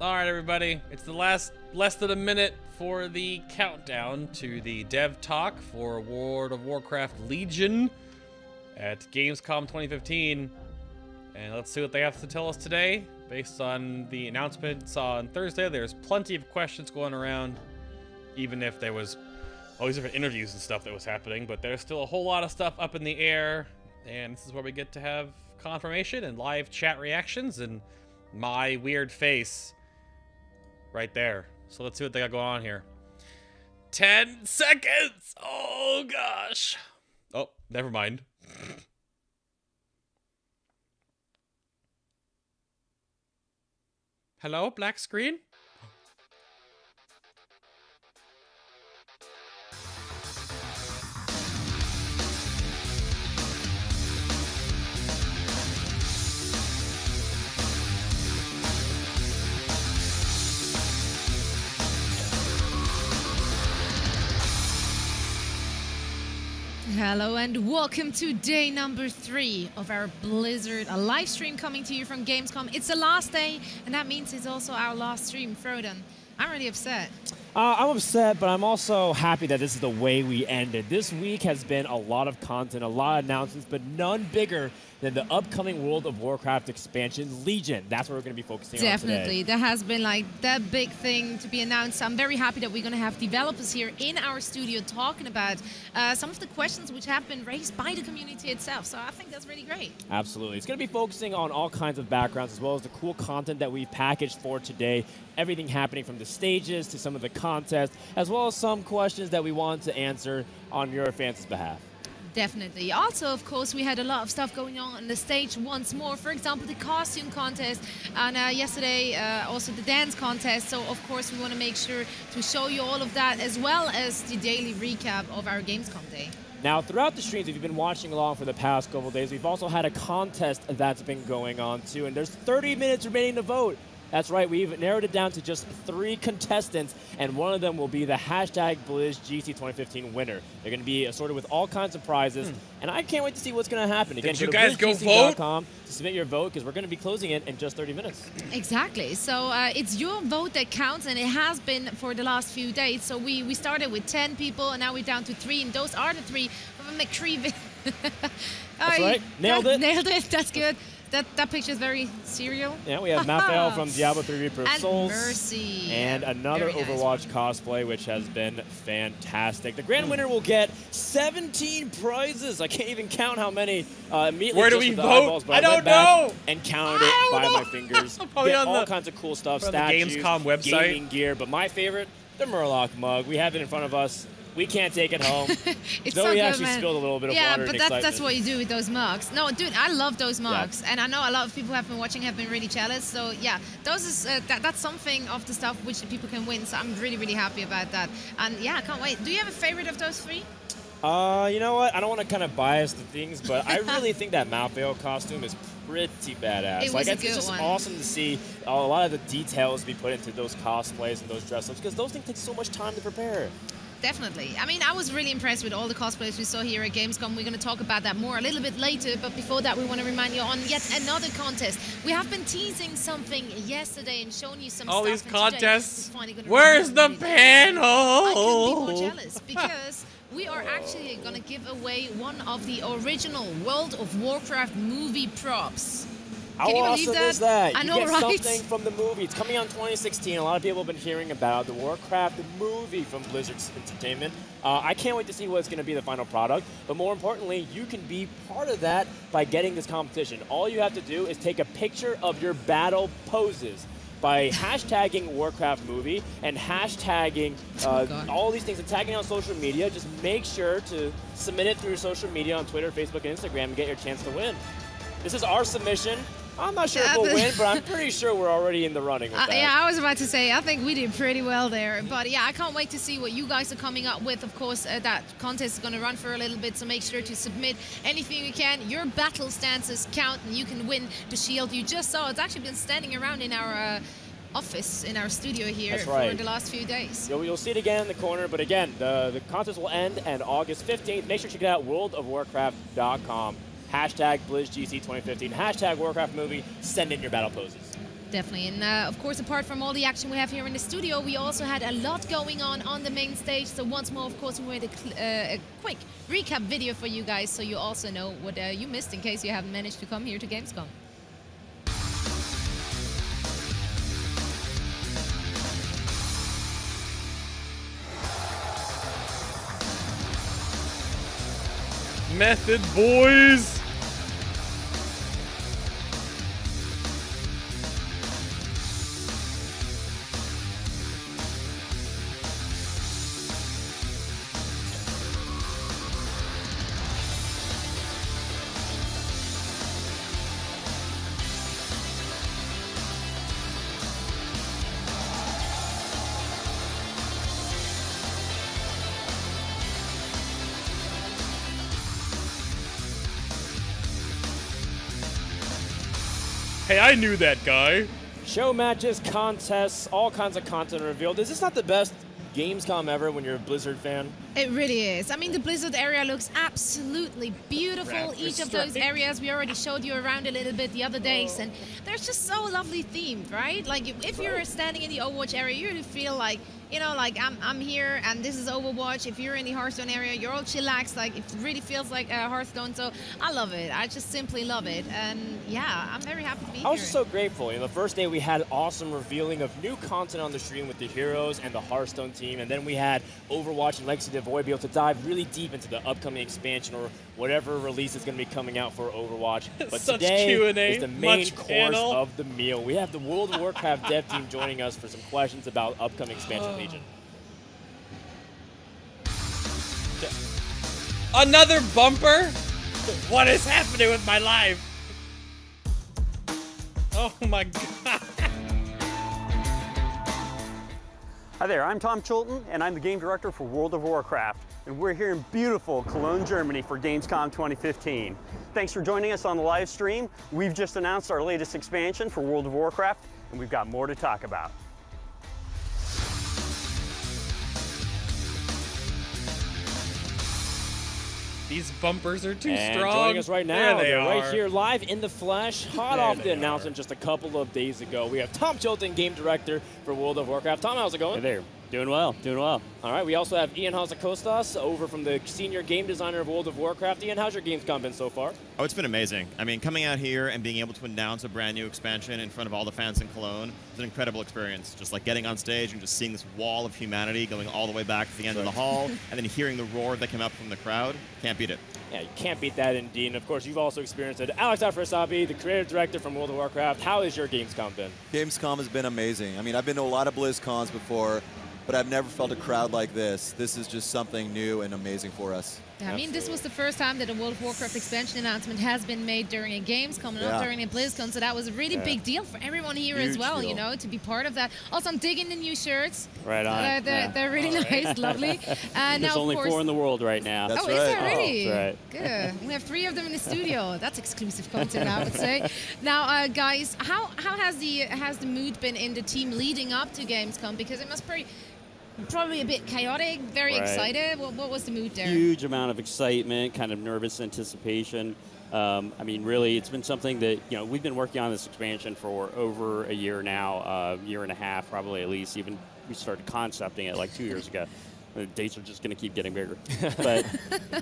Alright everybody, it's the less than a minute for the countdown to the Dev Talk for World of Warcraft Legion at Gamescom 2015. And let's see what they have to tell us today. Based on the announcements on Thursday, there's plenty of questions going around, even if there was all these different interviews and stuff that was happening, but there's still a whole lot of stuff up in the air, and this is where we get to have confirmation and live chat reactions and my weird face right there. So let's see what they got going on here. 10 seconds! Oh gosh! Oh, never mind. Hello, black screen? Hello and welcome to day number 3 of our Blizzard, a live stream coming to you from Gamescom. It's the last day, and that means it's also our last stream. Froden, I'm really upset. I'm upset, but I'm also happy that this is the way we ended. This week has been a lot of content, a lot of announcements, but none bigger than the upcoming World of Warcraft expansion, Legion. That's what we're going to be focusing on today. Definitely. That has been like that big thing to be announced. I'm very happy that we're going to have developers here in our studio talking about some of the questions which have been raised by the community itself. So I think that's really great. Absolutely. It's going to be focusing on all kinds of backgrounds as well as the cool content that we've packaged for today. Everything happening from the stages to some of the contests, as well as some questions that we want to answer on your fans' behalf. Definitely. Also, of course, we had a lot of stuff going on the stage once more. For example, the costume contest, and yesterday also the dance contest. So, of course, we want to make sure to show you all of that, as well as the daily recap of our Gamescom day. Now, throughout the streams, if you've been watching along for the past couple of days, we've also had a contest that's been going on, too. And there's 30 minutes remaining to vote. That's right, we've narrowed it down to just 3 contestants, and one of them will be the hashtag BlizzGC 2015 winner. They're going to be assorted with all kinds of prizes, and I can't wait to see what's going to happen. Again, did you guys go vote? To submit your vote, because we're going to be closing it in just 30 minutes. Exactly. So it's your vote that counts, and it has been for the last few days. So we started with 10 people, and now we're down to 3, and those are the 3 of a McCree. That's right. Nailed it. Nailed it. That's good. That picture is very serial. Yeah, we have Maphael from Diablo 3 Reaper of Souls. Mercy. And another Overwatch cosplay, which has been fantastic. The grand winner will get 17 prizes. I can't even count how many immediately. Where do we vote? I don't know. And counted it by my fingers. Get all kinds of cool stuff, statues, the Gamescom website, gaming gear. But my favorite, the Murloc mug. We have it in front of us. We can't take it home. Zoe actually spilled a little bit of water. Yeah, but that's what you do with those mugs. No, dude, I love those mugs, and I know a lot of people who have been watching have been really jealous. So yeah, those is that's something of the stuff which the people can win. So I'm really happy about that. And yeah, I can't wait. Do you have a favorite of those 3? You know what? I don't want to kind of bias the things, but I really think that Maphael costume is pretty badass. It's just awesome to see a lot of the details be put into those cosplays and those dress-ups, because those things take so much time to prepare. Definitely. I mean, I was really impressed with all the cosplays we saw here at Gamescom. We're going to talk about that more a little bit later, but before that, we want to remind you on yet another contest. We have been teasing something yesterday and showing you some stuff. All these contests. Where's the panel? I couldn't be more jealous, because we are actually going to give away one of the original World of Warcraft movie props. How awesome is that? I know, you get right? something from the movie. It's coming out in 2016. A lot of people have been hearing about the Warcraft movie from Blizzard Entertainment. I can't wait to see what's going to be the final product. But more importantly, you can be part of that by getting this competition. All you have to do is take a picture of your battle poses by hashtagging Warcraft movie and hashtagging all these things and tagging on social media. Just make sure to submit it through social media on Twitter, Facebook, and Instagram and get your chance to win. This is our submission. I'm not sure if we'll win, but I'm pretty sure we're already in the running with that. Yeah, I was about to say, I think we did pretty well there. But yeah, I can't wait to see what you guys are coming up with. Of course, that contest is going to run for a little bit, so make sure to submit anything you can. Your battle stances count, and you can win the shield you just saw. It's actually been standing around in our office, in our studio here for the last few days. You'll see it again in the corner, but again, the contest will end on August 15th. Make sure to check it out, worldofwarcraft.com. Hashtag BlizzGC 2015. Hashtag Warcraft movie. Send in your battle poses. Definitely. And of course, apart from all the action we have here in the studio, we also had a lot going on the main stage. So once more, of course, we made a quick recap video for you guys so you also know what you missed in case you haven't managed to come here to Gamescom. Method, boys! Hey, I knew that guy. Show matches, contests, all kinds of content revealed. Is this not the best Gamescom ever when you're a Blizzard fan? It really is. I mean, the Blizzard area looks absolutely beautiful. Each of those areas, we already showed you around a little bit the other days, and they're just so lovely themed, right? Like, if you're standing in the Overwatch area, you really feel like, you know, like I'm here and this is Overwatch. If you're in the Hearthstone area, you're all chillaxed. Like, it really feels like Hearthstone. So I love it. I just simply love it. And yeah, I'm very happy to be here. I was just so grateful. You know, the first day we had awesome revealing of new content on the stream with the heroes and the Hearthstone team. And then we had Overwatch and Legacy of Void be able to dive really deep into the upcoming expansion or whatever release is going to be coming out for Overwatch. But today is the main course of the meal. We have the World of Warcraft dev team joining us for some questions about upcoming expansion Legion. Another bumper? What is happening with my life? Oh my god. Hi there, I'm Tom Chilton, and I'm the game director for World of Warcraft. And we're here in beautiful Cologne, Germany for Gamescom 2015. Thanks for joining us on the live stream. We've just announced our latest expansion for World of Warcraft, and we've got more to talk about. These bumpers are too strong. Joining us right now, they they're are. right here live in the flesh, hot off the announcement just a couple of days ago. We have Tom Chilton, game director for World of Warcraft. Tom, how's it going? Hey there. Doing well, doing well. All right, we also have Ian Hazacostas over from the senior game designer of World of Warcraft. Ian, how's your Gamescom been so far? Oh, it's been amazing. I mean, coming out here and being able to announce a brand new expansion in front of all the fans in Cologne is an incredible experience. Just like getting on stage and just seeing this wall of humanity going all the way back to the end of the hall, and then hearing the roar that came out from the crowd. Can't beat it. Yeah, you can't beat that indeed. And of course, you've also experienced it. Alex Afrasabi, the creative director from World of Warcraft. How has your Gamescom been? Gamescom has been amazing. I mean, I've been to a lot of BlizzCons before, but I've never felt a crowd like this. This is just something new and amazing for us. Yeah, I mean, this was the first time that a World of Warcraft expansion announcement has been made during a Gamescom, not during a BlizzCon, so that was a really big deal for everyone here as well, you know, to be part of that. Also, I'm digging the new shirts. Right on. They're really nice, lovely. There's now, only of course, 4 in the world right now. That's is right. there really? That's right. Good. We have 3 of them in the studio. That's exclusive content, I would say. Now, guys, how has the mood been in the team leading up to Gamescom? Because it must be probably a bit chaotic, very excited. What was the mood there? Huge amount of excitement, kind of nervous anticipation. I mean, really, it's been something that, you know, we've been working on this expansion for over a year now, year and a half, probably at least. Even we started concepting it like 2 years ago. The dates are just going to keep getting bigger. But,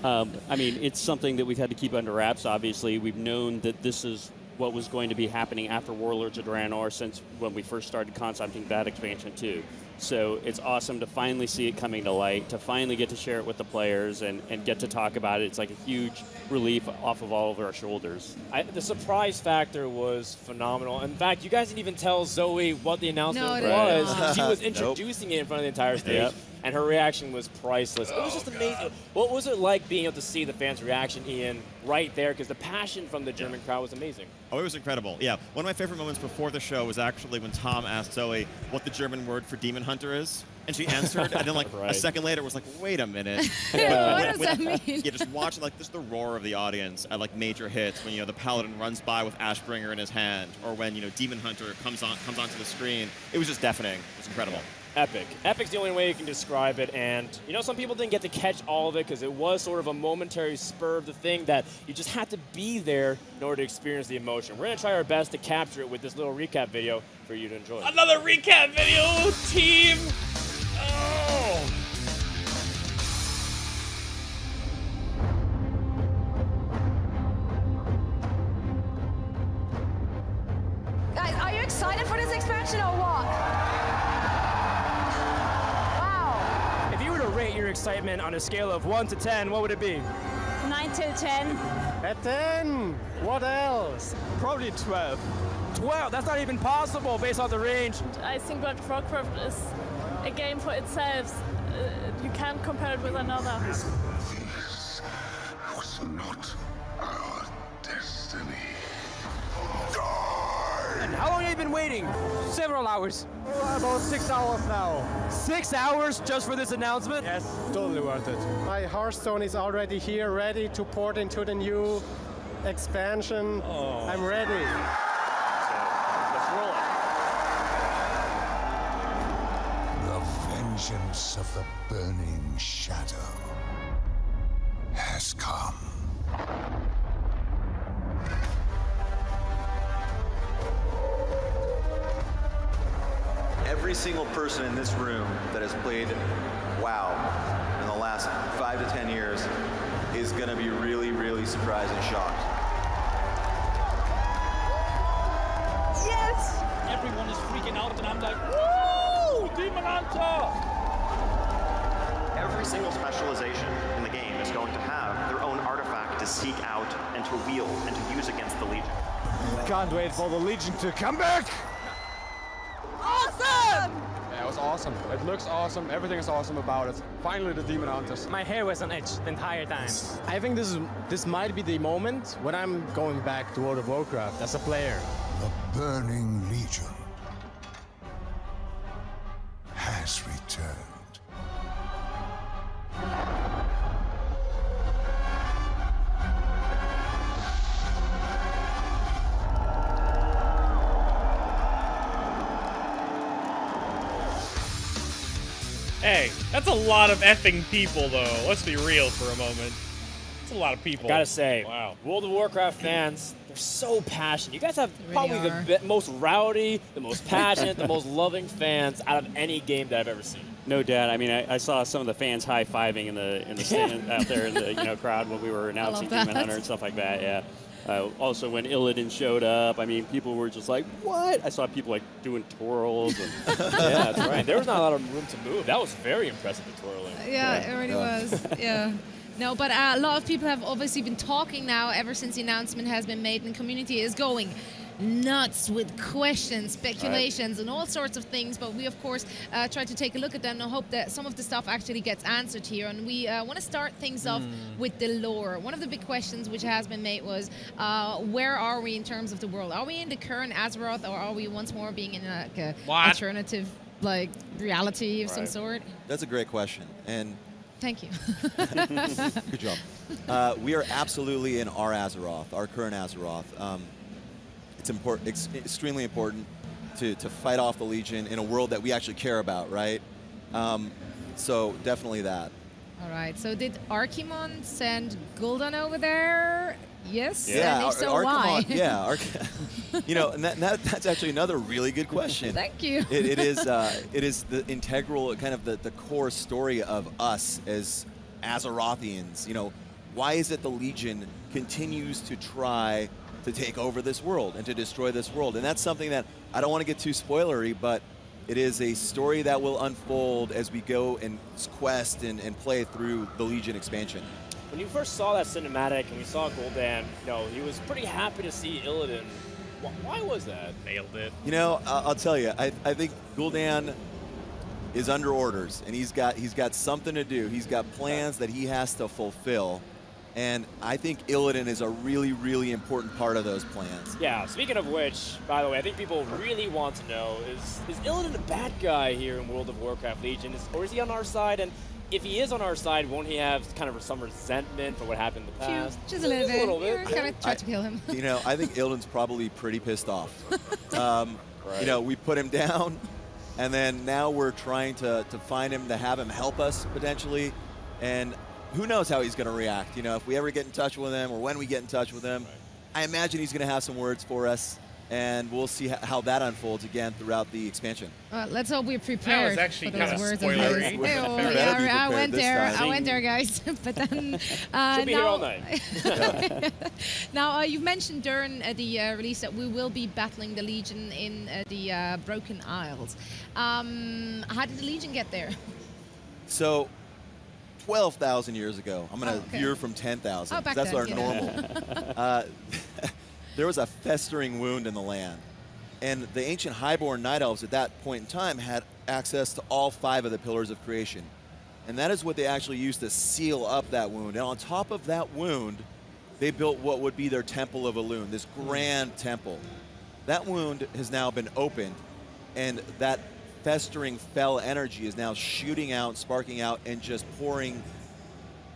I mean, it's something that we've had to keep under wraps, obviously. We've known that this is what was going to be happening after Warlords of Draenor since when we first started concepting that expansion, too. So it's awesome to finally see it coming to light, to finally get to share it with the players and get to talk about it. It's like a huge relief off of all of our shoulders. The surprise factor was phenomenal. In fact, you guys didn't even tell Zoe what the announcement was. She was introducing it in front of the entire stage, and her reaction was priceless. It was just amazing. What was it like being able to see the fans' reaction, Ian, right there? Because the passion from the German crowd was amazing. Oh, it was incredible. Yeah, one of my favorite moments before the show was actually when Tom asked Zoe what the German word for demon hunter is. And she answered, and then like a second later was like, wait a minute. Yeah, what does that mean? Yeah, just watching like just the roar of the audience at like major hits when the Paladin runs by with Ashbringer in his hand, or when Demon Hunter comes onto the screen. It was just deafening. It was incredible. Epic. Epic's the only way you can describe it, and some people didn't get to catch all of it because it was sort of a momentary spur of the thing that you just had to be there in order to experience the emotion. We're going to try our best to capture it with this little recap video for you to enjoy. Another recap video, team! Oh! Guys, are you excited for this expansion or what? If you were to rate your excitement on a scale of 1 to 10, what would it be? 9 till 10. A 10. What else? Probably 12. 12? That's not even possible based on the range. I think that Warcraft is a game for itself. You can't compare it with another. This was not our destiny. And how long have you been waiting? Several hours. About 6 hours now. 6 hours just for this announcement? Yes, totally worth it. My Hearthstone is already here, ready to port into the new expansion. Oh. I'm ready. Let's roll it. The vengeance of the burning shadow has come. Every single person in this room that has played WoW in the last 5 to 10 years is going to be really, really surprised and shocked. Yes! Everyone is freaking out and I'm like, woo! Demon Hunter! Every single specialization in the game is going to have their own artifact to seek out and to wield and to use against the Legion. Can't wait for the Legion to come back! Awesome! Yeah, it was awesome. It looks awesome. Everything is awesome about it. Finally, the Demon Hunters. My hair was on edge the entire time. I think this might be the moment when I'm going back to World of Warcraft as a player. The burning Legion has returned. Hey, that's a lot of effing people, though. Let's be real for a moment. It's a lot of people. Gotta say, wow. World of Warcraft fans, they're so passionate. You guys have They probably really the most rowdy, the most passionate, the most loving fans out of any game that I've ever seen. No doubt. I mean, I saw some of the fans high-fiving in the stand out there in the crowd when we were announcing that. Demon Hunter and stuff like that. Yeah. Also, when Illidan showed up, I mean, people were just like, "What?" I saw people like doing twirls. And Yeah, that's right. There was not a lot of room to move. That was very impressive, the twirling. Yeah, it really was. Yeah. No, but a lot of people have obviously been talking now ever since the announcement has been made, and the community is going nuts with questions, speculations, and all sorts of things. But we, of course, try to take a look at them and hope that some of the stuff actually gets answered here. And we want to start things off with the lore. One of the big questions which has been made was, where are we in terms of the world? Are we in the current Azeroth, or are we once more being in like a alternative reality of some sort? That's a great question. And thank you. good job. We are absolutely in our Azeroth, our current Azeroth. It's important. It's extremely important to fight off the Legion in a world that we actually care about, right? So definitely that. All right. So did Archimon send Gul'dan over there? Yes. Yeah. And if so, Archimon, why? yeah. And that's actually another really good question. Thank you. It is the integral kind of the core story of us as Azerothians. Why is it the Legion continues to try to take over this world and to destroy this world? And that's something that I don't want to get too spoilery, but it is a story that will unfold as we go and quest and play through the Legion expansion. When you first saw that cinematic and we saw Gul'dan, he was pretty happy to see Illidan. Why was that? Nailed it. I'll tell you, I think Gul'dan is under orders, and he's got something to do. He's got plans that he has to fulfill. And I think Illidan is a really, really important part of those plans. Yeah, speaking of which, by the way, I think people really want to know, is Illidan a bad guy here in World of Warcraft Legion? Or is he on our side? And if he is on our side, won't he have kind of some resentment for what happened in the past? Just a little bit. Kind of tried to kill him. You know, I think Illidan's probably pretty pissed off. You know, we put him down, and then now we're trying to find him, to have him help us potentially. And who knows how he's going to react. You know, if we ever get in touch with him or when we get in touch with him, I imagine he's going to have some words for us, and we'll see how that unfolds again throughout the expansion. Let's hope we're preprered. That was actually for kind those of words spoilery. I went there. I went there, guys. But then Should be here all night. Now you've mentioned during the release that we will be battling the Legion in the Broken Isles. How did the Legion get there? So 12,000 years ago. I'm going to veer from 10,000. Oh, back that's then, our normal. There was a festering wound in the land. And the ancient highborn night elves at that point in time had access to all 5 of the pillars of creation. And that is what they actually used to seal up that wound. And on top of that wound, they built what would be their Temple of Elune, this grand temple. That wound has now been opened, and that festering fell energy is now shooting out, sparking out, and just pouring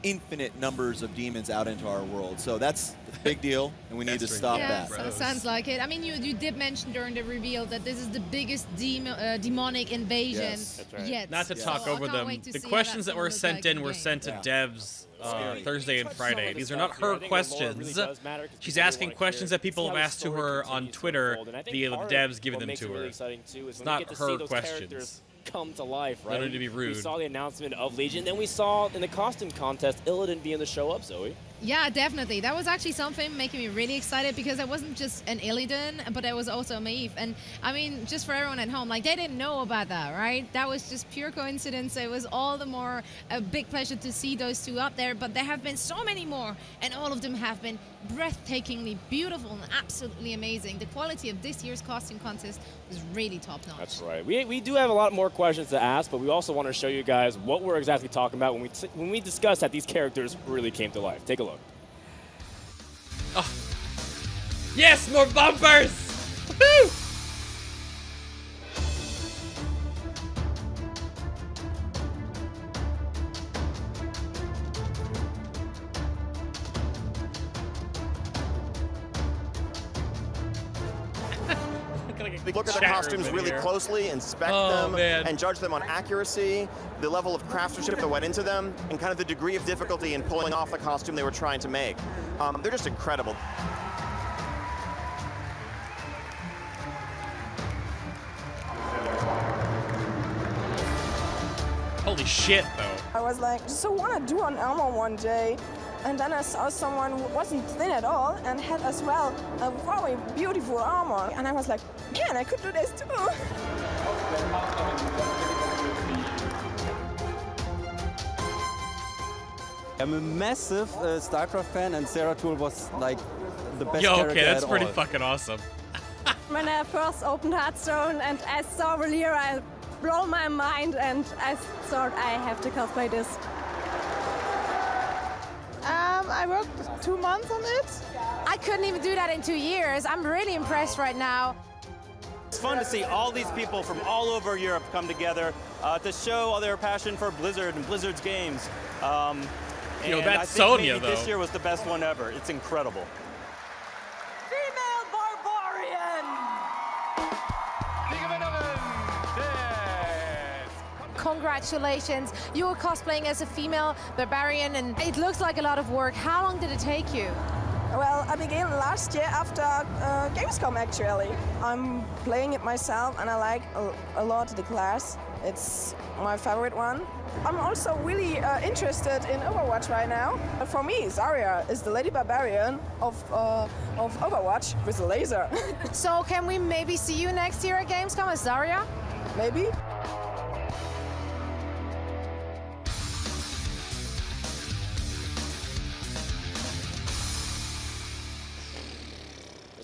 infinite numbers of demons out into our world. So that's a big deal, and we need to stop that. So sounds like it. I mean, you did mention during the reveal that this is the biggest demonic invasion yet. Not to talk over them. The questions that were sent in were sent to devs Thursday and Friday. These are not her questions. She's asking questions that people have asked to her on Twitter via the devs giving them to her. It's not her questions. Come to life, right? Not to be rude. We saw the announcement of Legion, then we saw in the costume contest Illidan being the show up, Zoe. Yeah, definitely. That was actually something making me really excited, because it wasn't just an Illidan, but it was also a Maeve. And I mean, just for everyone at home, like, they didn't know about that, right? That was just pure coincidence. It was all the more a big pleasure to see those two up there, but there have been so many more, and all of them have been breathtakingly beautiful and absolutely amazing. The quality of this year's costume contest was really top-notch. That's right. We do have a lot more questions to ask, but we also want to show you guys what we're exactly talking about when we discuss that these characters really came to life. Take a look. Oh. Yes, more bumpers! Woo! Look at the costumes really closely, inspect them, and judge them on accuracy, the level of craftsmanship that went into them, and kind of the degree of difficulty in pulling off the costume they were trying to make. They're just incredible. Holy shit, though. I was like, just want to do an armor one day. And then I saw someone who wasn't thin at all and had as well a very beautiful armor. And I was like, man, I could do this too. I'm a massive StarCraft fan, and Zeratul was like the best character okay, that's at pretty all. fucking awesome. When I first opened Hearthstone and I saw Valir, I blew my mind, and I thought I have to cosplay this. I worked 2 months on it. I couldn't even do that in 2 years. I'm really impressed right now. It's fun to see all these people from all over Europe come together to show their passion for Blizzard and Blizzard's games. Yo, and that's I think Sonya, maybe though. This year was the best one ever. It's incredible. Female Barbarian! Congratulations. You were cosplaying as a female barbarian, and it looks like a lot of work. How long did it take you? Well, I began last year after Gamescom, actually. I'm playing it myself, and I like a lot the class. It's my favorite one. I'm also really interested in Overwatch right now. For me, Zarya is the Lady Barbarian of Overwatch with a laser. So can we maybe see you next year at Gamescom as Zarya? Maybe.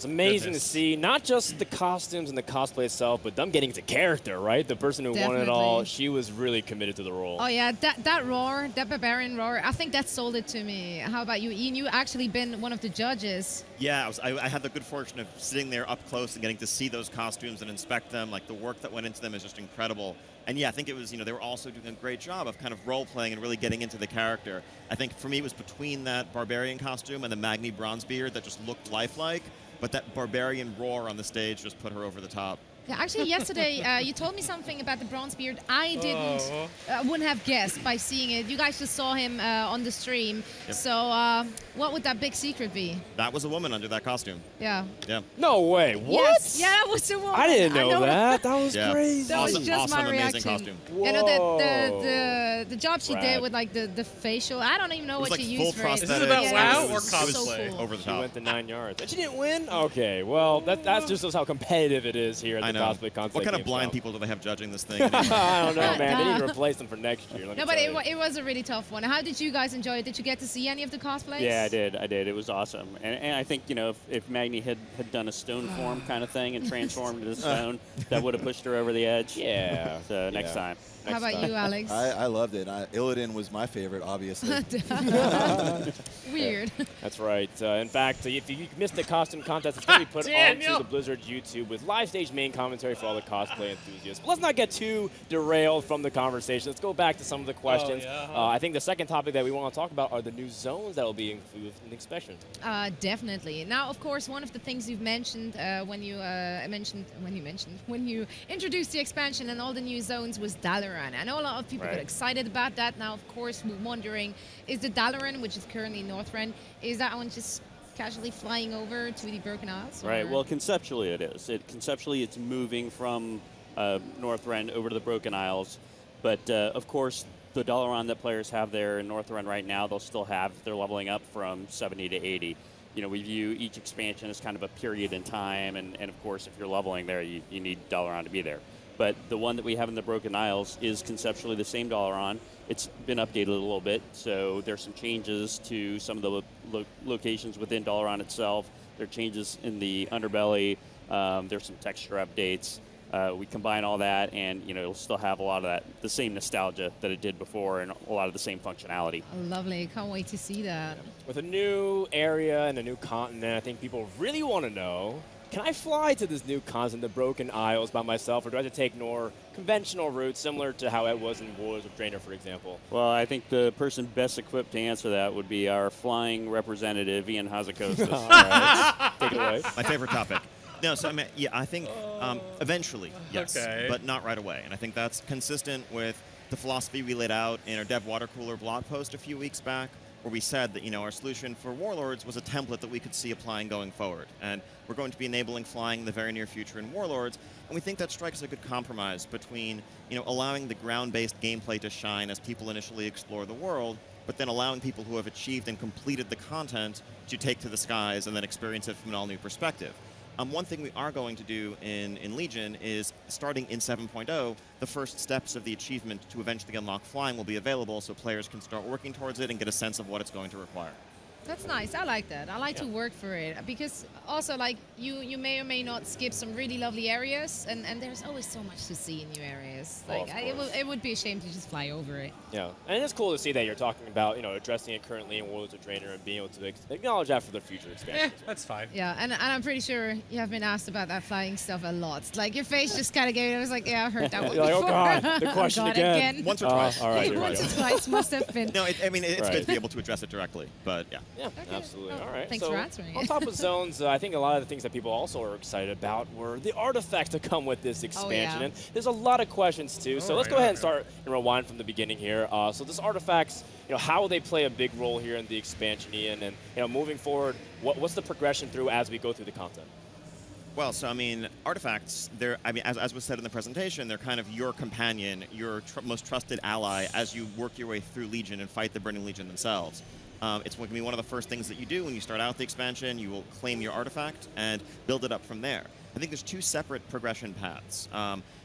It's amazing to see not just the costumes and the cosplay itself, but them getting into character, right? The person who won it all, she was really committed to the role. Oh yeah, that roar, that barbarian roar, I think that sold it to me. How about you, Ian? You actually been one of the judges. Yeah, I had the good fortune of sitting there up close and getting to see those costumes and inspect them. Like, the work that went into them is just incredible. And yeah, I think it was, they were also doing a great job of kind of role-playing and really getting into the character. I think for me it was between that barbarian costume and the Magni Bronzebeard that just looked lifelike, but that barbarian roar on the stage just put her over the top. Yeah, actually, yesterday you told me something about the Bronzebeard I wouldn't have guessed by seeing it. You guys just saw him on the stream. Yep. So what would that big secret be? That was a woman under that costume. Yeah. Yeah. No way. What? Yes. Yeah, that was a woman. I didn't know that. That was crazy. That was just my reaction. Costume. You know, the job she did with like the facial. I don't even know what she used for it. Is this about WoW or cosplay? So cool. Over the top. She went the 9 yards. And she didn't win? Okay, well, that just shows how competitive it is here at the cosplay concept. What kind of blind people do they have judging this thing? Anyway? I don't know, man. They need to replace them for next year. No, but it was a really tough one. How did you guys enjoy it? Did you get to see any of the cosplays? Yeah, I did. It was awesome. And I think, if Magni had done a stone form kind of thing and transformed into stone, that would have pushed her over the edge. Yeah. So next time. How about you, Alex? I loved it. Illidan was my favorite, obviously. Weird. That's right. In fact, if you missed the costume contest, it's going to be put onto the Blizzard YouTube with live stage main commentary for all the cosplay enthusiasts. But let's not get too derailed from the conversation. Let's go back to some of the questions. I think the second topic that we want to talk about are the new zones that will be included in the expansion. Definitely. Now, of course, one of the things you've mentioned when you introduced the expansion and all the new zones was Dalaran. I know a lot of people got excited about that. Now, of course, we're wondering, is the Dalaran, which is currently Northrend, is that one just casually flying over to the Broken Isles? Right. Well, conceptually it is. Conceptually, it's moving from Northrend over to the Broken Isles. But, of course, the Dalaran that players have there in Northrend right now, they'll still have, they're leveling up from 70 to 80. We view each expansion as kind of a period in time. And of course, if you're leveling there, you need Dalaran to be there. But the one that we have in the Broken Isles is conceptually the same Dalaran. It's been updated a little bit, so there's some changes to some of the locations within Dalaran itself. There are changes in the underbelly. There's some texture updates. We combine all that, and it'll still have a lot of the same nostalgia that it did before, and a lot of the same functionality. Lovely! Can't wait to see that. With a new area and a new continent, I think people really want to know: can I fly to this new continent, the Broken Isles, by myself, or do I have to take more conventional routes, similar to how it was in Wars of Draenor, for example? Well, I think the person best equipped to answer that would be our flying representative, Ian Hazakostas. All right. Take it away. My favorite topic. No, so I think eventually, yes, but not right away. And I think that's consistent with the philosophy we laid out in our Dev Water Cooler blog post a few weeks back, where we said that our solution for Warlords was a template that we could see applying going forward. And we're going to be enabling flying in the very near future in Warlords, and we think that strikes a good compromise between allowing the ground-based gameplay to shine as people initially explore the world, but then allowing people who have achieved and completed the content to take to the skies and then experience it from an all-new perspective. One thing we are going to do in Legion is, starting in 7.0, the first steps of the achievement to eventually unlock flying will be available, so players can start working towards it and get a sense of what it's going to require. That's nice. I like that. I like to work for it, because also, like, you may or may not skip some really lovely areas, and there's always so much to see in new areas. Like, it would be a shame to just fly over it. Yeah, and it's cool to see that you're talking about addressing it currently in Warlords of Draenor and being able to acknowledge that for the future expansion. That's fine. Yeah, and I'm pretty sure you have been asked about that flying stuff a lot. Like, your face just kind of gave it. I was like, yeah, I've heard that one before. Like, oh God, the question again. Once or twice. All right, once or twice must have been. No, it's good to be able to address it directly, but yeah. Yeah, absolutely. All right. Thanks for answering it. On top of zones, I think a lot of the things that people also are excited about were the artifacts that come with this expansion. And there's a lot of questions too. So let's go ahead and start and rewind from the beginning here. So this artifacts, how will they play a big role here in the expansion, Ian? And moving forward, what's the progression through as we go through the content? Well, so artifacts, as was said in the presentation, they're kind of your companion, your most trusted ally as you work your way through Legion and fight the Burning Legion themselves. It's going to be one of the first things that you do when you start out the expansion. You will claim your artifact and build it up from there. I think there's two separate progression paths.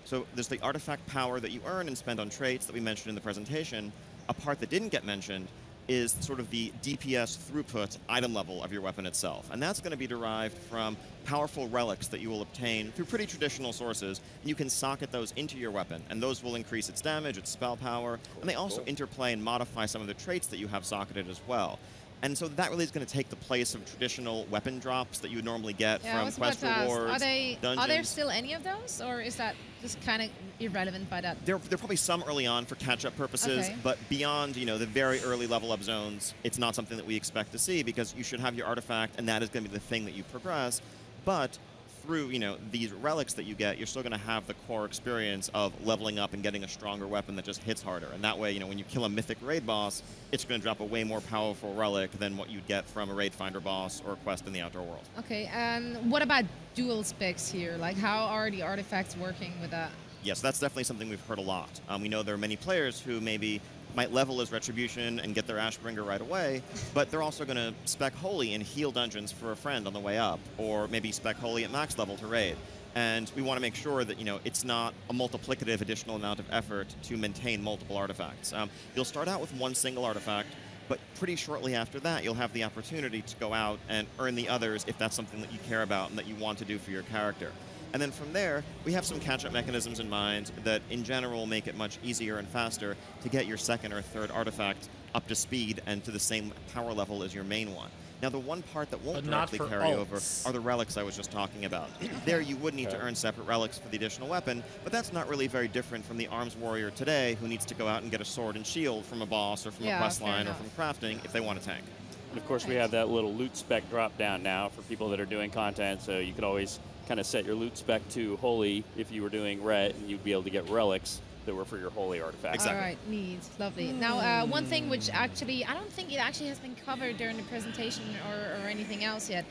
So there's the artifact power that you earn and spend on traits that we mentioned in the presentation. A part that didn't get mentioned is sort of the DPS throughput item level of your weapon itself. And that's going to be derived from powerful relics that you will obtain through pretty traditional sources. And you can socket those into your weapon, and those will increase its damage, its spell power, and they also interplay and modify some of the traits that you have socketed as well. And so that really is going to take the place of traditional weapon drops that you would normally get from quest rewards, dungeons. Are there still any of those, or is that just kind of irrelevant by that? There are probably some early on for catch-up purposes, but beyond, the very early level-up zones, it's not something that we expect to see because you should have your artifact, and that is going to be the thing that you progress. But through, these relics that you get, you're still going to have the core experience of leveling up and getting a stronger weapon that just hits harder. And that way, when you kill a mythic raid boss, it's going to drop a way more powerful relic than what you'd get from a raid finder boss or a quest in the outdoor world. Okay, and what about dual specs here? Like, how are the artifacts working with that? Yes, that's definitely something we've heard a lot. We know there are many players who maybe might level as Retribution and get their Ashbringer right away, but they're also going to spec Holy and heal dungeons for a friend on the way up, or maybe spec Holy at max level to raid. And we want to make sure that, it's not a multiplicative additional amount of effort to maintain multiple artifacts. You'll start out with one single artifact, but pretty shortly after that, you'll have the opportunity to go out and earn the others if that's something that you care about and that you want to do for your character. And then from there, we have some catch-up mechanisms in mind that, in general, make it much easier and faster to get your second or third artifact up to speed and to the same power level as your main one. Now, the one part that won't directly carry over are the relics I was just talking about. There, you would need to earn separate relics for the additional weapon, but that's not really very different from the arms warrior today who needs to go out and get a sword and shield from a boss or from a quest line or from crafting if they want a tank. And, of course, we have that little loot spec drop down now for people that are doing content, so you could always kind of set your loot spec to Holy if you were doing red, and you'd be able to get relics that were for your Holy artifact. Exactly. All right, neat, lovely. Now, one thing which actually, I don't think it actually has been covered during the presentation or anything else yet,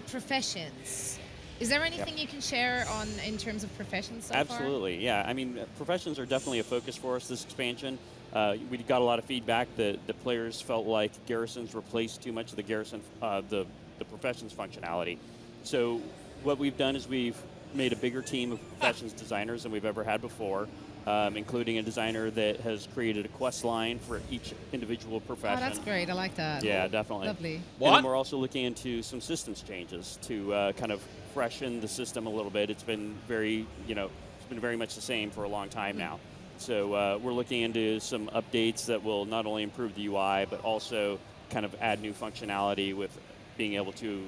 professions. Is there anything you can share on in terms of professions so Absolutely, yeah. I mean, professions are definitely a focus for us this expansion. We got a lot of feedback that the players felt like garrisons replaced too much of the garrison, the professions functionality. So what we've done is we've made a bigger team of professions designers than we've ever had before, including a designer that has created a quest line for each individual profession. Oh, that's great. I like that. Yeah, definitely. Lovely. And then we're also looking into some systems changes to kind of freshen the system a little bit. It's been very, it's been very much the same for a long time now. So we're looking into some updates that will not only improve the UI, but also kind of add new functionality with being able to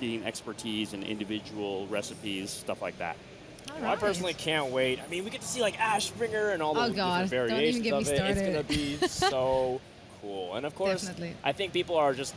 gain expertise in individual recipes, stuff like that. Well, I personally can't wait. I mean, we get to see like Ashbringer and all the different variations of it. It's going to be so cool. And of course, I think people are just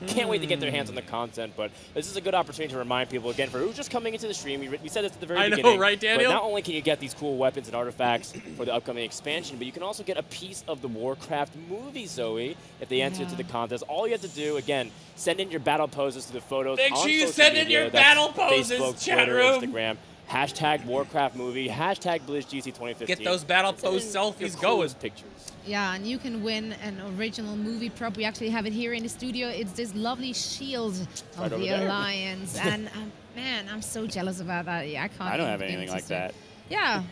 can't wait to get their hands on the content. But this is a good opportunity to remind people again for who's just coming into the stream. We said this at the very beginning. I know, right, Daniel? But not only can you get these cool weapons and artifacts for the upcoming expansion, but you can also get a piece of the Warcraft movie, Zoe, if they enter into the contest. All you have to do, again, send in your battle poses to the photos. Make sure you send in your battle poses, Facebook, Twitter, Chatroom. Instagram. Hashtag Warcraft movie. Hashtag BlizzGC 2015. Get those battle pose selfies going. Pictures. Yeah, and you can win an original movie prop. We actually have it here in the studio. It's this lovely shield of the Alliance. And man, I'm so jealous about that. Yeah, I don't have anything like that. Yeah.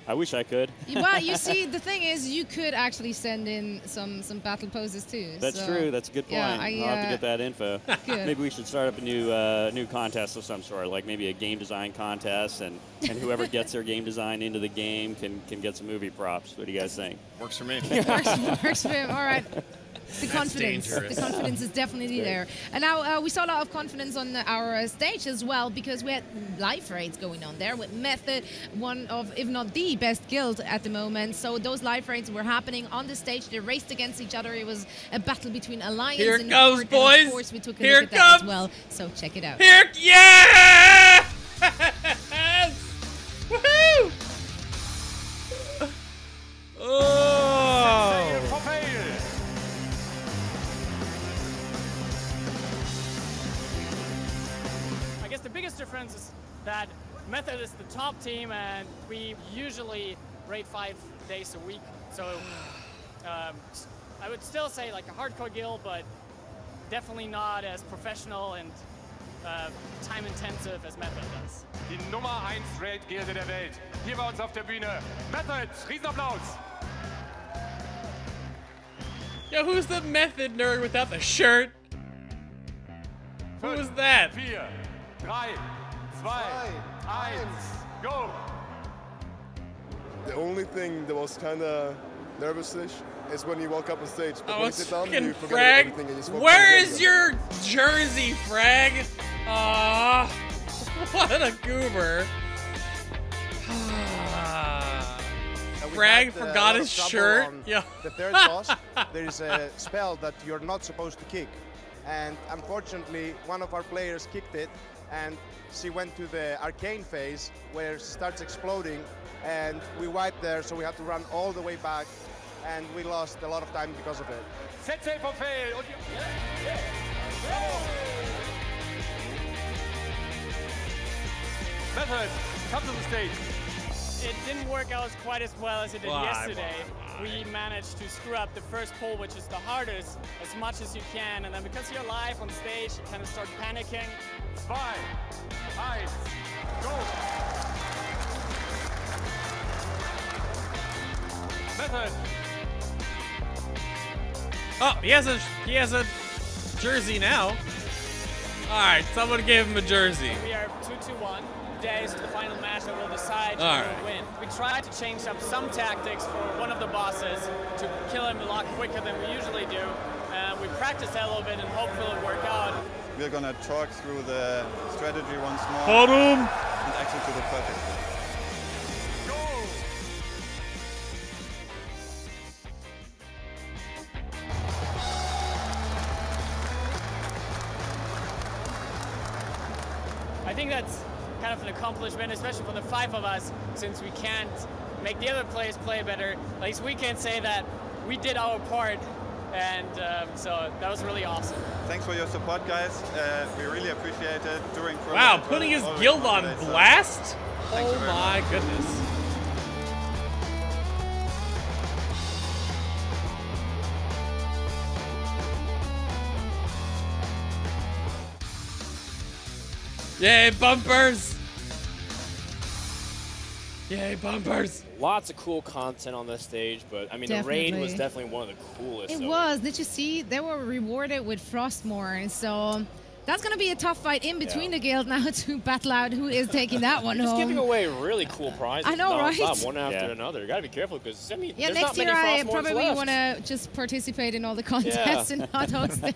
I wish I could. Well, you see, the thing is, you could actually send in some battle poses too. That's true. That's a good point. Yeah, I'll have to get that info. Good. Maybe we should start up a new contest of some sort, like maybe a game design contest, and whoever gets their game design into the game can get some movie props. What do you guys think? Works for me. Works for him. All right. The confidence is definitely there. And now we saw a lot of confidence on our stage as well, because we had live raids going on there with Method, one of, if not the best guild at the moment. So those live raids were happening on the stage. They raced against each other. It was a battle between Alliance and goes, boys. And of course, we took a look at that as well. So check it out. Yeah! Woohoo! Oh! The biggest difference is that Method is the top team, and we usually raid 5 days a week. So I would still say like a hardcore guild, but definitely not as professional and time-intensive as Method does. Die Nummer 1 Raid-Gilde der Welt. Hier bei uns auf der Bühne. Method, Riesenapplaus! Yo, who's the method nerd without the shirt? Who was that? 4, 3, 2, 1, go! The only thing that was kind of nervous-ish is when you walk up on stage. But when you sit down, you forget everything and you just walk Where is your jersey, Frag? Aw, what a goober. Frag forgot his shirt. Yeah. The third boss, there is a spell that you're not supposed to kick. And unfortunately, one of our players kicked it, and she went to the arcane phase where she starts exploding, and we wiped there, so we had to run all the way back, and we lost a lot of time because of it. Set safe for fail. Method, come to the stage. It didn't work out quite as well as it did yesterday. We managed to screw up the first pull, which is the hardest, as much as you can, and then because you're live on stage, you kind of start panicking. 2, 1, go! Method. Oh, he has a jersey now. All right, someone gave him a jersey. We are 2-2-1. Days to the final match that will decide who will win. We tried to change up some tactics for one of the bosses to kill him a lot quicker than we usually do. We practiced that a little bit and hopefully it'll work out. We're gonna talk through the strategy once more. Hold him. And execute it perfectly. I think that's kind of an accomplishment, especially for the 5 of us, since we can't make the other players play better. At least we can say that we did our part, and so that was really awesome. Thanks for your support, guys. We really appreciate it during. Wow, putting his guild on blast? Oh my goodness. Yay, bumpers! Yay, bumpers! Lots of cool content on this stage, but I mean, the raid was definitely one of the coolest. It was. Did you see? They were rewarded with Frostmourne, so that's going to be a tough fight in between the guild now to battle out who is taking that one home. Just giving away really cool prizes. I know, right? One after another. You got to be careful because I mean, there's next not year many I probably left. want to just participate in all the contests and not host the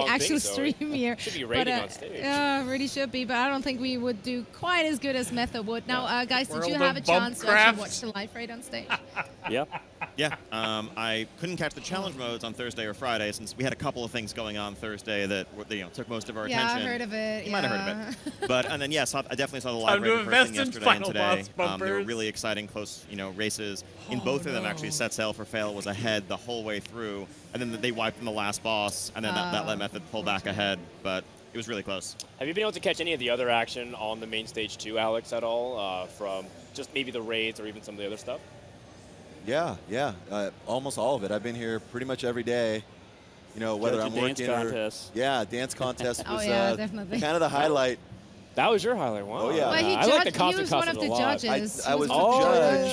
actual stream here. Should be raiding on stage. Yeah, really should be, but I don't think we would do quite as good as Method would. Now, guys, did you have a chance to actually watch the live raid on stage? Yeah. I couldn't catch the challenge modes on Thursday or Friday since we had a couple of things going on Thursday that took most of our attention. Yeah, I heard of it. You might have heard of it. But and then yes, I definitely saw the live raid in person yesterday and today. They were really exciting, close, races. In both of them, actually, Set Sail for Fail was ahead the whole way through, and then they wiped in the last boss, and then that let Method pull back ahead. But it was really close. Have you been able to catch any of the other action on the main stage too, Alex, at all, from just maybe the raids or even some of the other stuff? Yeah, almost all of it. I've been here pretty much every day. Whether I'm working or dance contest was definitely kind of the highlight. That was your highlight. Wow. Oh yeah, I like the constant he was one of the judges. I was the judge,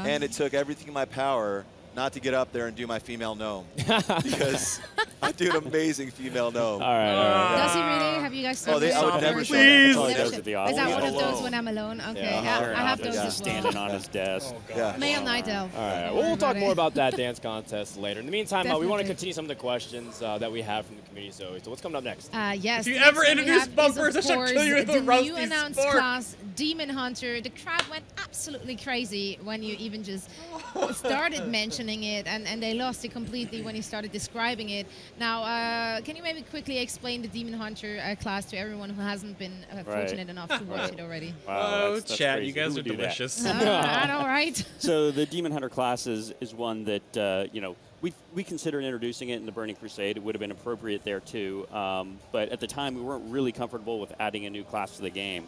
and it took everything in my power not to get up there and do my female gnome because I do an amazing female gnome. All right. Does he really? Have you guys seen I would never show that. Is that one of those when I'm alone? Okay, I have those as well. Standing on his desk. Male Night Elf. All right. Well, we'll talk more about that dance contest later. In the meantime, we want to continue some of the questions that we have from the community. So what's coming up next? Yes. If you ever introduce bumpers, I should kill you with a the new announced class, Demon Hunter. The crowd went absolutely crazy when you even just started mentioning it, and they lost it completely when you started describing it. Now, can you maybe quickly explain the Demon Hunter class to everyone who hasn't been fortunate enough to watch it already? Wow, that's chat, you guys are delicious. I know, right? So the Demon Hunter class is one that, we considered introducing it in the Burning Crusade. It would have been appropriate there too. But at the time, we weren't really comfortable with adding a new class to the game.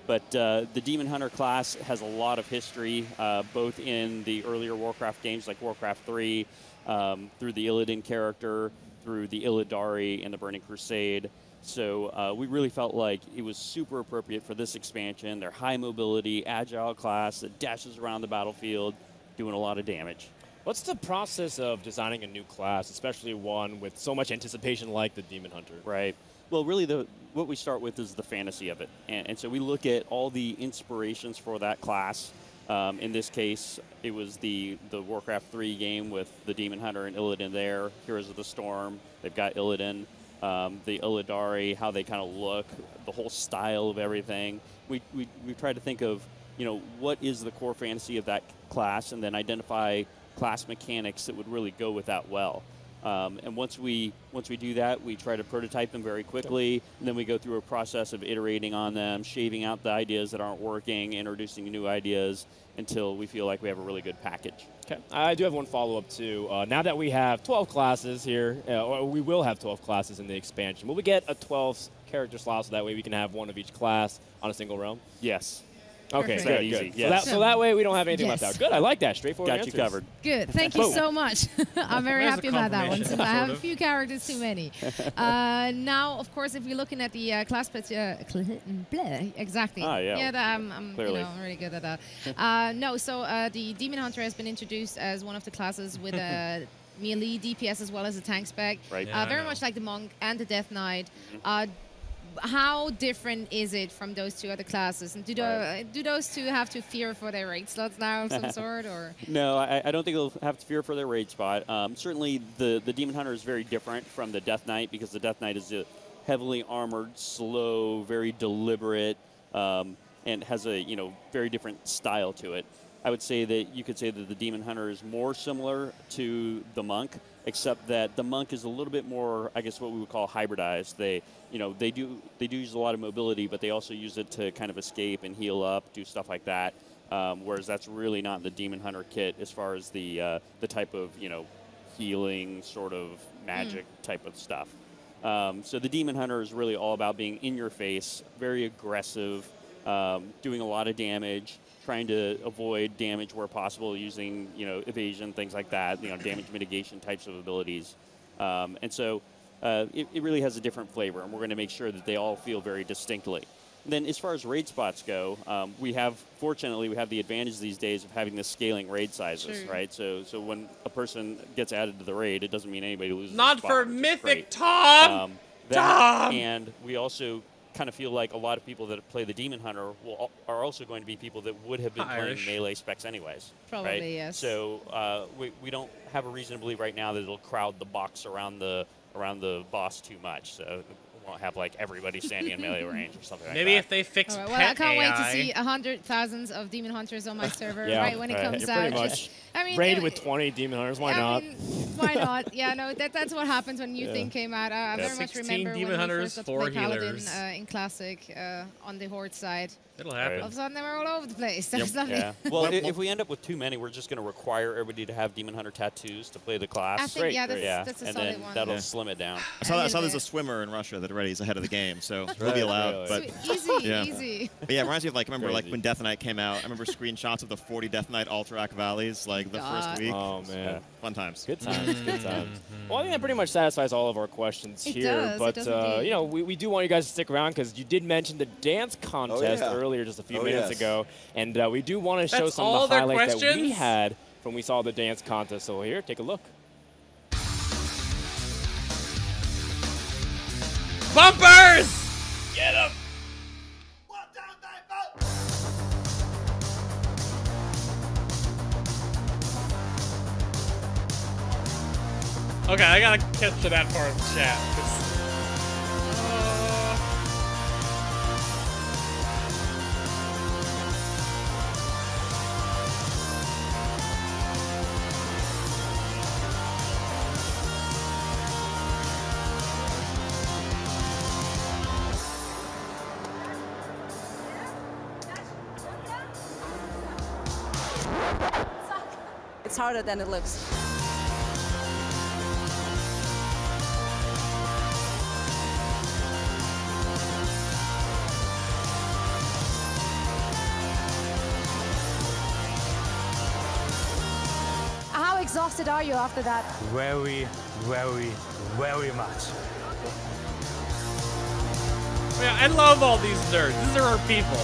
But the Demon Hunter class has a lot of history, both in the earlier Warcraft games like Warcraft 3, through the Illidan character, through the Illidari and the Burning Crusade. So we really felt like it was super appropriate for this expansion. They're high mobility, agile class that dashes around the battlefield, doing a lot of damage. What's the process of designing a new class, especially one with so much anticipation like the Demon Hunter? Right. Well, really, what we start with is the fantasy of it. And so we look at all the inspirations for that class. In this case, it was the Warcraft 3 game with the Demon Hunter and Illidan there, Heroes of the Storm. They've got Illidan, the Illidari, how they kind of look, the whole style of everything. We try to think of, what is the core fantasy of that class, and then identify class mechanics that would really go with that well. And once we do that, we try to prototype them very quickly, and then we go through a process of iterating on them, shaving out the ideas that aren't working, introducing new ideas until we feel like we have a really good package. Okay, I do have one follow-up too. Now that we have 12 classes here, or we will have 12 classes in the expansion, will we get a 12 character slot so that way we can have one of each class on a single realm? Yes. Okay, good. Easy. Yes. So that way we don't have anything left out. Good, I like that. Straightforward Got answers. you covered. Good. Thank you so much. I'm very happy about that one. So I have a few characters too many. Now, of course, if we're looking at the class, exactly. Ah, yeah. Yeah, I'm really good at that. No, so the Demon Hunter has been introduced as one of the classes with a melee DPS as well as a tank spec. Right. Very much like the Monk and the Death Knight. How different is it from those two other classes? And do those two have to fear for their raid slots now of some sort? Or No, I don't think they'll have to fear for their raid spot. Certainly, the Demon Hunter is very different from the Death Knight because the Death Knight is a heavily armored, slow, very deliberate, and has a very different style to it. I would say that you could say that the Demon Hunter is more similar to the Monk, except that the Monk is a little bit more, I guess, what we would call hybridized. They do use a lot of mobility, but they also use it to kind of escape and heal up, do stuff like that. Whereas that's really not the Demon Hunter kit as far as the type of healing sort of magic type of stuff. So the Demon Hunter is really all about being in your face, very aggressive, doing a lot of damage, trying to avoid damage where possible using, evasion, things like that, damage mitigation types of abilities. And so it really has a different flavor, and we're going to make sure that they all feel very distinctly. And then as far as raid spots go, fortunately, we have the advantage these days of having the scaling raid sizes, right? So when a person gets added to the raid, it doesn't mean anybody loses Not a spot, for Mythic Tom! Tom! And we also kind of feel like a lot of people that play the Demon Hunter are also going to be people that would have been playing melee specs anyways. Probably, right? yes. So we don't have a reason to believe right now that it'll crowd the box around the boss too much. So we won't have like everybody standing in melee range or something like that. Maybe if they fix well, I can't wait to see 100,000 of Demon Hunters on my server right when it comes out. Pretty much. Raid with 20 Demon Hunters, why not? Why not? Yeah, no, that's what happens when New Thing came out. I very much remember when we first got to play Paladin in Classic on the Horde side. It'll happen. All of a sudden, they were all over the place. There's nothing. Yeah. Well, if we end up with too many, we're just going to require everybody to have Demon Hunter tattoos to play the class. I think, that's a and solid then one. that'll slim it down. I saw there's a swimmer in Russia that already is ahead of the game, so it'll be allowed. But easy. But yeah, it reminds me of remember when Death Knight came out. I remember screenshots of the 40 Death Knight Alterac valleys the first week. Oh man, yeah, fun times. Good times. Good times. Well, I think that pretty much satisfies all of our questions here. But we do want you guys to stick around because you did mention the dance contest earlier, just a few minutes ago, and we do want to show some of the highlights that we had when we saw the dance contest. So here, take a look. Bumpers! Get them! Okay, I gotta catch to that part of the chat. It's harder than it looks. How exhausted are you after that? Very, very, very much. Yeah, I love all these nerds. These are our people.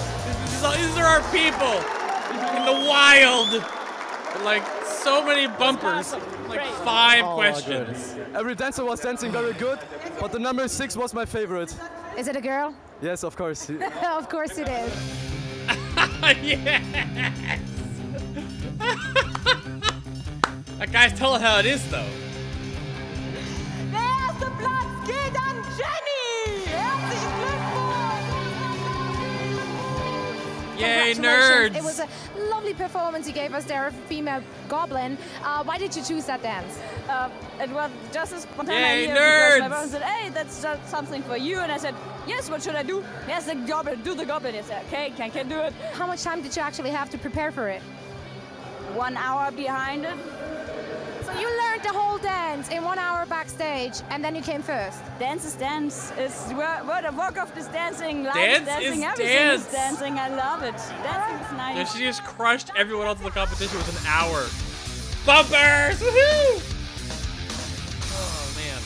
These are our people in the wild. Like, so many bumpers. Like 5 questions. Every dancer was dancing very good, but the number 6 was my favorite. Is it a girl? Yes, of course. Of course it is. Yes! That guy's telling how it is, though. Der erste Platz geht an Jenny! Herzlichen Glückwunsch! Yay, Congratulations. nerds! It was a lovely performance you gave us there, a female goblin. Why did you choose that dance? It was just a spontaneous Yay, idea nerds! because my brother said, hey, that's just something for you. And I said, yes, what should I do? Yes, the goblin, do the goblin. I said, okay, can do it. How much time did you actually have to prepare for it? 1 hour behind it. So you learned the whole dance in 1 hour backstage, and then you came first. Dance is dance. It's World of Warcraft is dancing. Life Dance is dancing. is Everything dance. is dancing. I love it. Dancing is nice. Yeah, she just crushed everyone else in the competition with an hour. Bumpers! Woohoo! Oh, man.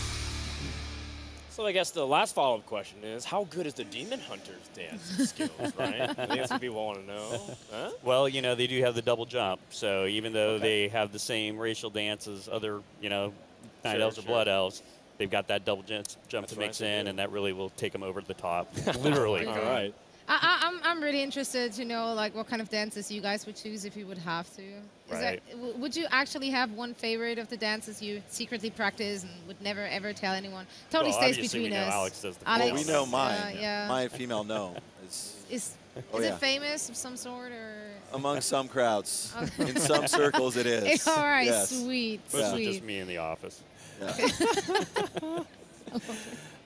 So I guess the last follow-up question is, how good is the Demon Hunter's dance skills, right? I think that's what people want to know. Huh? Well, you know, they do have the double jump. So even though they have the same racial dance as other, you know, Night Elves or Blood Elves, they've got that double jump to mix in, and that really will take them over the top, literally. All right. I'm really interested to know like what kind of dances you guys would choose if you would have to. Would you actually have one favorite of the dances you secretly practice and would never ever tell anyone? Totally stays between us. Alex does the Well, we know mine. yeah. My female no. Is yeah. it famous of some sort or? Among some crowds. Okay. In some circles it is. All right, yes. sweet, Mostly just me in the office. Yeah.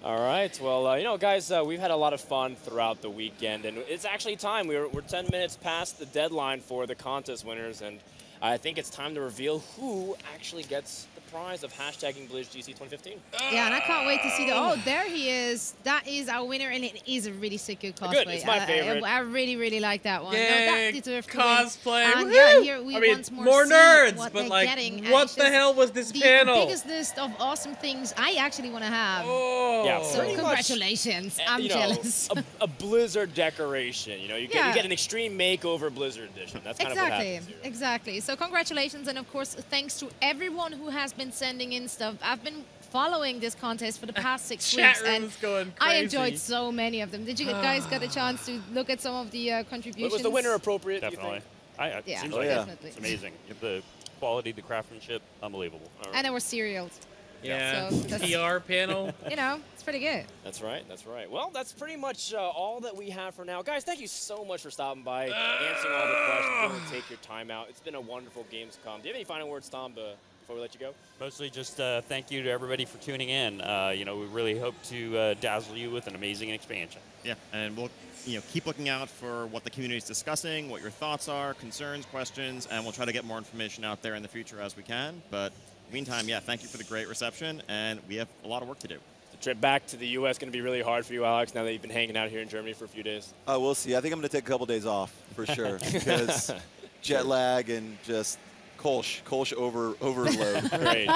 All right. Well, you know, guys, we've had a lot of fun throughout the weekend, and it's actually time. We're 10 minutes past the deadline for the contest winners, and I think it's time to reveal who actually gets the prize of hashtagging BlizzGC 2015. Yeah, and I can't wait to see the. Oh, there he is. That is our winner, and it is a really sick good cosplay. Good, it's my favorite. I really, really like that one. Yay, no, that deserved to cosplay. win. And Woohoo! yeah, here we I mean, once more see nerds, what but they're like, getting. And what it's the just hell was this the panel? biggest list of awesome things I actually want to have. Oh. Yeah, So pretty much, congratulations. I'm you know, jealous. a Blizzard decoration. You know, you get an extreme makeover Blizzard edition. That's kind of what happens here. Exactly. So congratulations, and of course, thanks to everyone who has been sending in stuff. I've been following this contest for the past 6 weeks, and going I crazy. enjoyed so many of them. Did you guys get a chance to look at some of the contributions? Was the winner appropriate? Definitely. Yeah, seems like definitely. it's amazing. The quality, the craftsmanship, unbelievable. And there were cereals. Yeah, So that's- PR panel. You know, it's pretty good. That's right. That's right. Well, that's pretty much all that we have for now. Guys, thank you so much for stopping by, answering all the questions, and take your time out. It's been a wonderful Gamescom. Do you have any final words, Tom, before we let you go? Mostly just thank you to everybody for tuning in. You know, we really hope to dazzle you with an amazing expansion. Yeah, and we'll keep looking out for what the community is discussing, what your thoughts are, concerns, questions, and we'll try to get more information out there in the future as we can. But meantime, yeah, thank you for the great reception, and we have a lot of work to do. The trip back to the U.S. going to be really hard for you, Alex, now that you've been hanging out here in Germany for a few days? We'll see. I think I'm going to take a couple days off for sure because jet lag and just Kolsch overload. Great.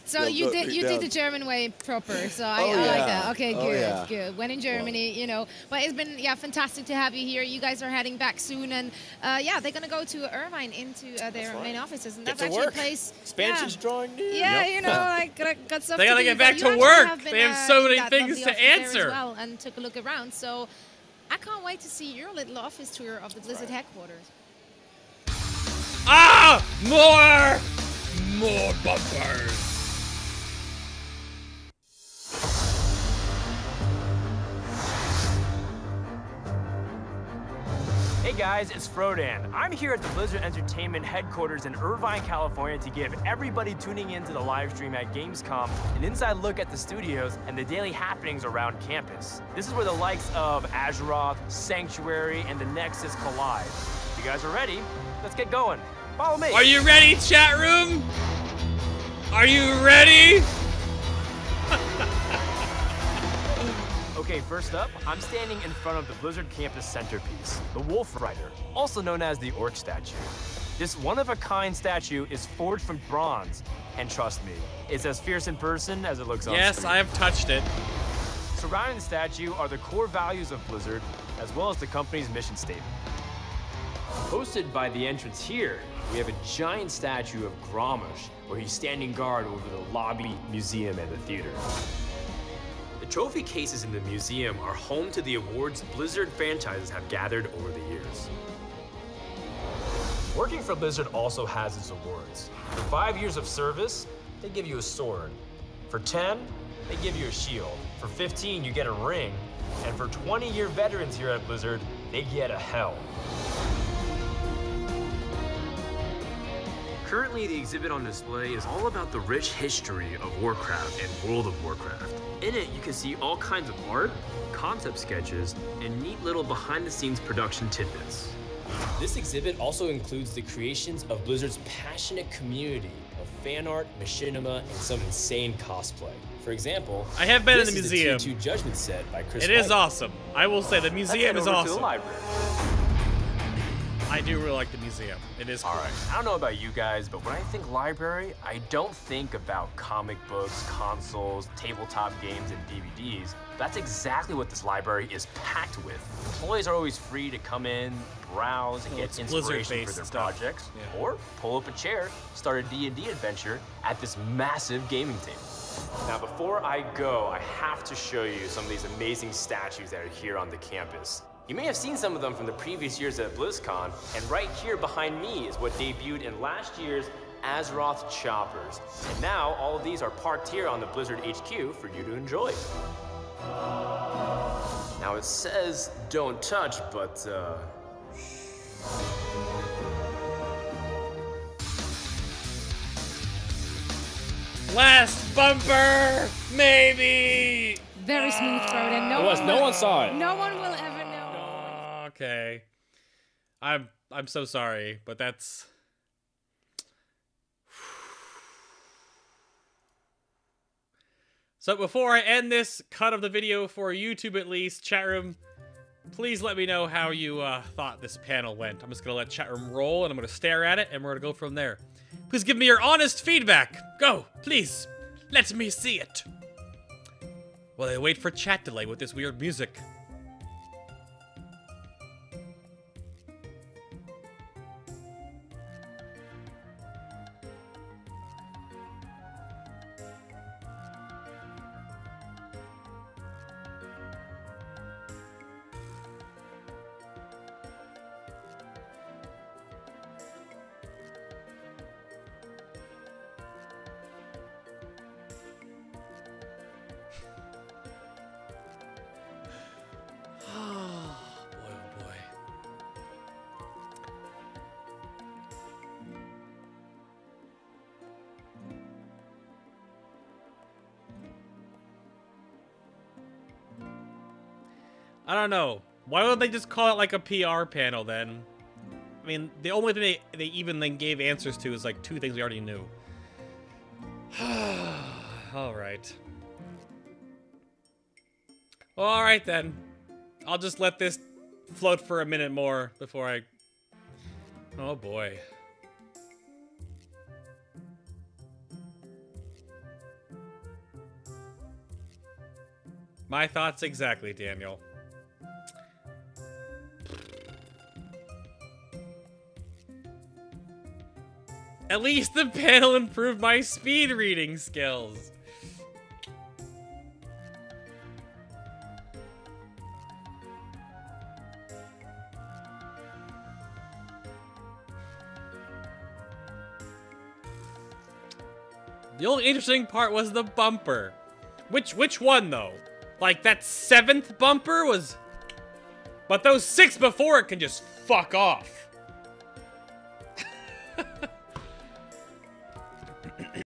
So you did the German way proper. So I like that. Okay, good, good. When in Germany, you know. But it's been fantastic to have you here. You guys are heading back soon, and they're gonna go to Irvine into their main offices, and that's actually a place. Expansion's drawing near. Yeah, you know, like got stuff. They gotta to do, get back but to you work. actually have They been, have so many that things lovely to office there answer. as well, and took a look around. So I can't wait to see your little office tour of the Blizzard headquarters. Ah! More bumpers. Hey guys, it's Frodan. I'm here at the Blizzard Entertainment headquarters in Irvine, California to give everybody tuning into the live stream at Gamescom an inside look at the studios and the daily happenings around campus. This is where the likes of Azeroth, Sanctuary, and the Nexus collide. If you guys are ready, let's get going. Follow me. Are you ready, chat room? Are you ready? Okay, first up, I'm standing in front of the Blizzard campus centerpiece, the Wolf Rider, also known as the Orc statue. This one-of-a-kind statue is forged from bronze, and trust me, it's as fierce in person as it looks on Yes, screen. I have touched it. Surrounding the statue are the core values of Blizzard, as well as the company's mission statement. Hosted by the entrance here we have a giant statue of Grommash, where he's standing guard over the lobby, museum, and the theater. The trophy cases in the museum are home to the awards Blizzard franchises have gathered over the years. Working for Blizzard also has its awards. For 5 years of service, they give you a sword. For 10, they give you a shield. For 15, you get a ring. And for 20-year veterans here at Blizzard, they get a helm. Currently, the exhibit on display is all about the rich history of Warcraft and World of Warcraft. In it, you can see all kinds of art, concept sketches, and neat little behind-the-scenes production tidbits. This exhibit also includes the creations of Blizzard's passionate community of fan art, machinima, and some insane cosplay. For example, I have been in the this is museum. Tier 2 Judgment set by Chris It is White. awesome. I will say the museum is Let's head over to awesome. the library. I do really like the museum. It is cool. All right, I don't know about you guys, but when I think library, I don't think about comic books, consoles, tabletop games, and DVDs. That's exactly what this library is packed with. Employees are always free to come in, browse, and get inspiration for their projects, or pull up a chair, start a D&D adventure at this massive gaming table. Now, before I go, I have to show you some of these amazing statues that are here on the campus. You may have seen some of them from the previous years at BlizzCon, and right here behind me is what debuted in last year's Azeroth Choppers. And now, all of these are parked here on the Blizzard HQ for you to enjoy. Now, it says don't touch, but Last bumper, maybe. Very smooth, Froden. No one saw it. No one will ever know. Okay. I'm so sorry, but that's... So before I end this cut of the video for YouTube at least, chatroom, please let me know how you thought this panel went. I'm just going to let chatroom roll, and I'm going to stare at it, and we're going to go from there. Please give me your honest feedback. Go, please. Let me see it. While I wait for chat delay with this weird music. I don't know. Why would they just call it like a PR panel then? I mean, the only thing they even then gave answers to is like 2 things we already knew. Alright. Alright then. I'll just let this float for a minute more before I... Oh boy. My thoughts exactly, Daniel. At least the panel improved my speed reading skills. The only interesting part was the bumper. Which one though? Like that 7th bumper was... But those 6 before it can just fuck off.